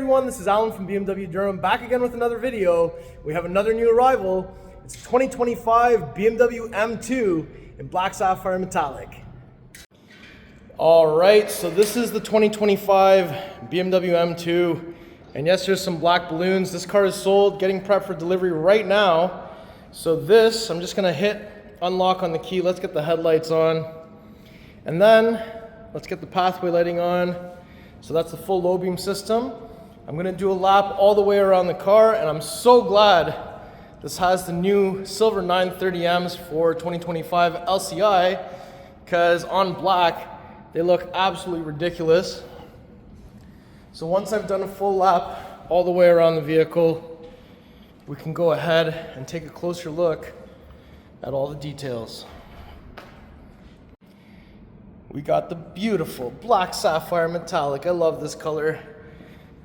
everyone, this is Alan from BMW Durham, back again with another video. We have another new arrival. It's 2025 BMW M2 in Black Sapphire Metallic. Alright, so this is the 2025 BMW M2, and yes, there's some black balloons. This car is sold, getting prepped for delivery right now. So this, I'm just going to hit unlock on the key. Let's get the headlights on, and then let's get the pathway lighting on. So that's the full low beam system. I'm going to do a lap all the way around the car, and I'm so glad this has the new silver 930Ms for 2025 LCI, because on black they look absolutely ridiculous. So once I've done a full lap all the way around the vehicle, we can go ahead and take a closer look at all the details. We got the beautiful Black Sapphire Metallic. I love this color.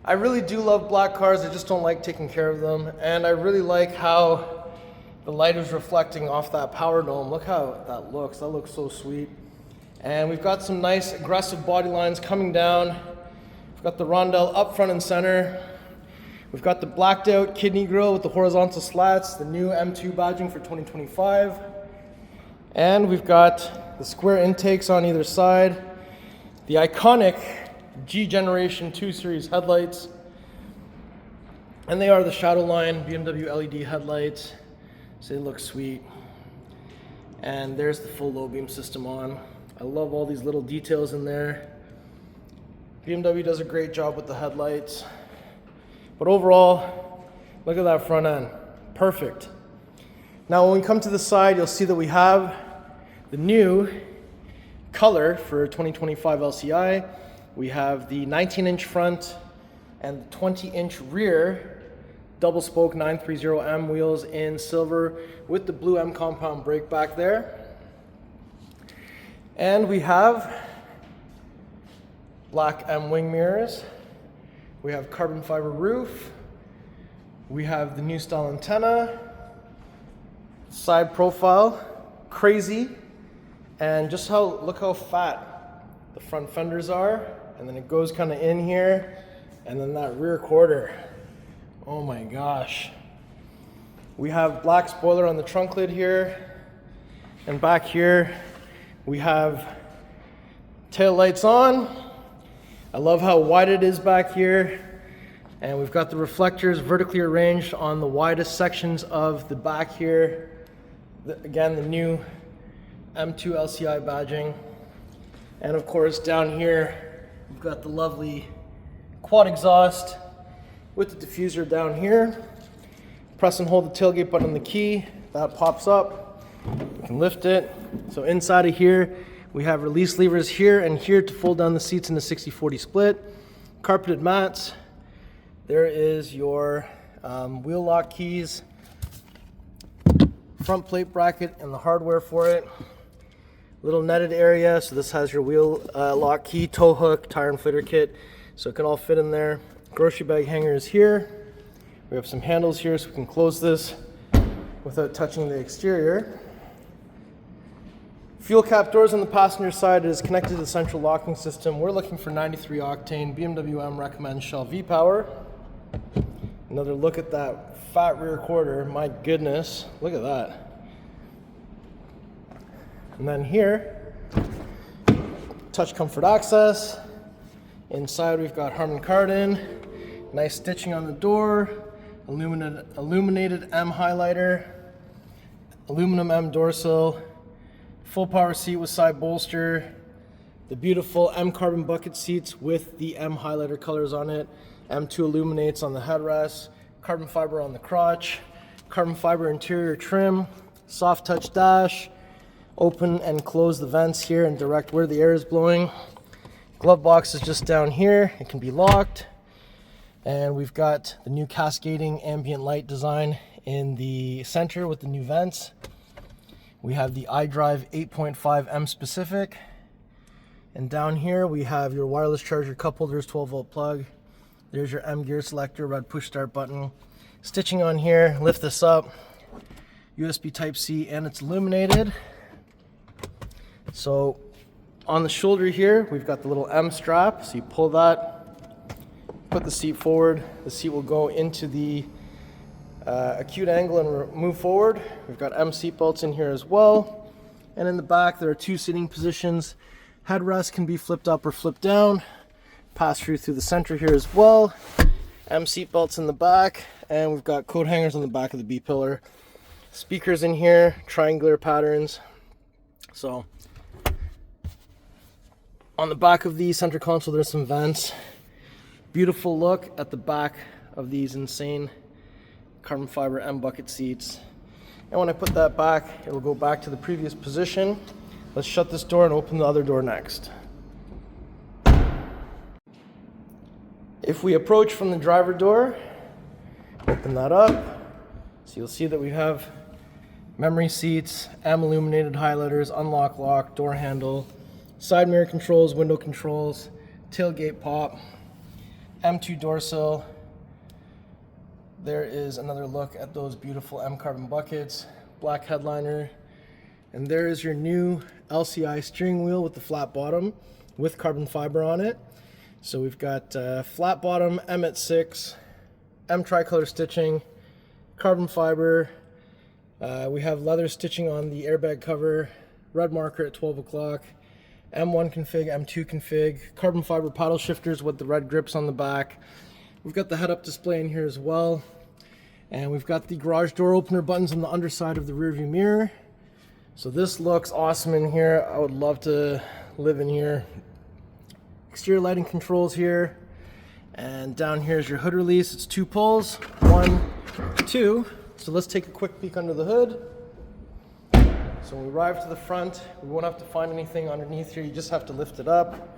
I really do love black cars, I just don't like taking care of them. And I really like how the light is reflecting off that power dome. Look how that looks so sweet. And we've got some nice aggressive body lines coming down. We've got the rondelle up front and center. We've got the blacked out kidney grille with the horizontal slats, the new M2 badging for 2025. And we've got the square intakes on either side, the iconic G Generation 2 Series headlights, and they are the Shadowline BMW LED headlights, so they look sweet. And there's the full low beam system on. I love all these little details in there. BMW does a great job with the headlights, but overall, look at that front end, perfect. Now when we come to the side, you'll see that we have the new color for 2025 LCI. We have the 19-inch front and 20-inch rear double spoke 930M wheels in silver with the blue M compound brake back there. And we have black M wing mirrors. We have carbon fiber roof. We have the new style antenna. Side profile, crazy. And just look how fat the front fenders are. And then it goes kind of in here. And then that rear quarter. Oh my gosh. We have black spoiler on the trunk lid here. And back here, we have tail lights on. I love how wide it is back here. And we've got the reflectors vertically arranged on the widest sections of the back here. Again, the new M2 LCI badging. And of course down here we've got the lovely quad exhaust with the diffuser down here. Press and hold the tailgate button on the key, that pops up. You can lift it. So inside of here we have release levers here and here to fold down the seats in a 60/40 split. Carpeted mats. There is your wheel lock keys, front plate bracket and the hardware for it. Little netted area, so this has your wheel lock key, tow hook, tire inflator kit, so it can all fit in there. Grocery bag hanger is here. We have some handles here so we can close this without touching the exterior. Fuel cap doors on the passenger side is connected to the central locking system. We're looking for 93 octane. BMW M recommends Shell V-Power. Another look at that fat rear quarter, my goodness, look at that. And then here, touch comfort access. Inside we've got Harman Kardon, nice stitching on the door, illuminated M highlighter, aluminum M door sill, full power seat with side bolster, the beautiful M carbon bucket seats with the M highlighter colors on it, M2 illuminates on the headrest, carbon fiber on the crotch, carbon fiber interior trim, soft touch dash, open and close the vents here and direct where the air is blowing. Glove box is just down here, it can be locked. And we've got the new cascading ambient light design in the center with the new vents. We have the iDrive 8.5 M specific. And down here we have your wireless charger cup holders, 12-volt plug. There's your M gear selector, red push start button. Stitching on here, lift this up, USB Type-C, and it's illuminated. So on the shoulder here, we've got the little M strap. So you pull that, put the seat forward, the seat will go into the acute angle and move forward. We've got M seat belts in here as well. And in the back, there are 2 seating positions. Headrest can be flipped up or flipped down. Pass through the center here as well. M seat belts in the back, and we've got coat hangers on the back of the B pillar. Speakers in here, triangular patterns. So on the back of the center console, there's some vents. Beautiful look at the back of these insane carbon fiber M bucket seats. And when I put that back, it will go back to the previous position. Let's shut this door and open the other door next. If we approach from the driver door, open that up, so you'll see that we have memory seats, M illuminated highlighters, unlock lock, door handle, side mirror controls, window controls, tailgate pop, M2 door sill. There is another look at those beautiful M carbon buckets, black headliner, and there is your new LCI steering wheel with the flat bottom with carbon fiber on it. So we've got flat bottom, M at 6, M tricolor stitching, carbon fiber. We have leather stitching on the airbag cover, red marker at 12 o'clock, M1 config, M2 config, carbon fiber paddle shifters with the red grips on the back. We've got the head-up display in here as well. And we've got the garage door opener buttons on the underside of the rearview mirror. So this looks awesome in here. I would love to live in here. Exterior lighting controls here. And down here is your hood release. It's 2 pulls, 1, 2. So let's take a quick peek under the hood. So when we arrive to the front, we won't have to find anything underneath here. You just have to lift it up.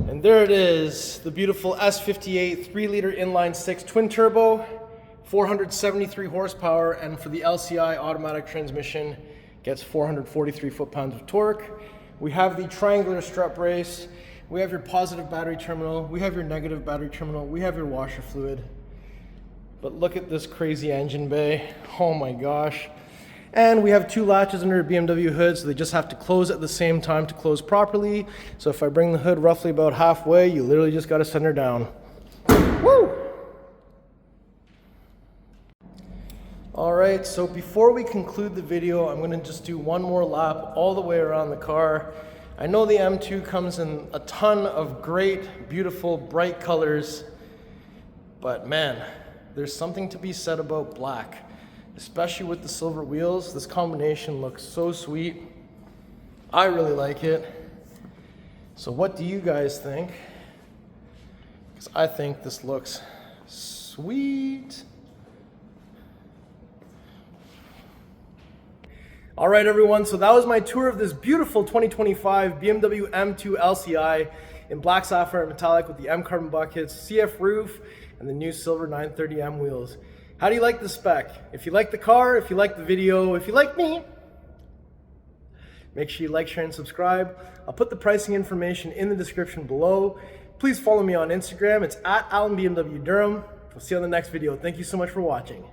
And there it is, the beautiful S58 3-liter inline-6 twin turbo, 473 horsepower, and for the LCI automatic transmission, gets 443 foot-pounds of torque. We have the triangular strut brace. We have your positive battery terminal. We have your negative battery terminal. We have your washer fluid. But look at this crazy engine bay. Oh my gosh. And we have 2 latches under a BMW hood, so they just have to close at the same time to close properly. So if I bring the hood roughly about halfway, you literally just got to send her down. Woo! All right, so before we conclude the video, I'm going to just do one more lap all the way around the car. I know the M2 comes in a ton of great, beautiful, bright colors, but man, there's something to be said about black. Especially with the silver wheels, this combination looks so sweet. I really like it. So what do you guys think? Because I think this looks sweet. All right, everyone, so that was my tour of this beautiful 2025 BMW M2 LCI in Black Sapphire Metallic with the M carbon buckets, CF roof, and the new silver 930M wheels. How do you like the spec? If you like the car, if you like the video, if you like me, make sure you like, share, and subscribe. I'll put the pricing information in the description below. Please follow me on Instagram. It's @AlanBMWDurham. We'll see you on the next video. Thank you so much for watching.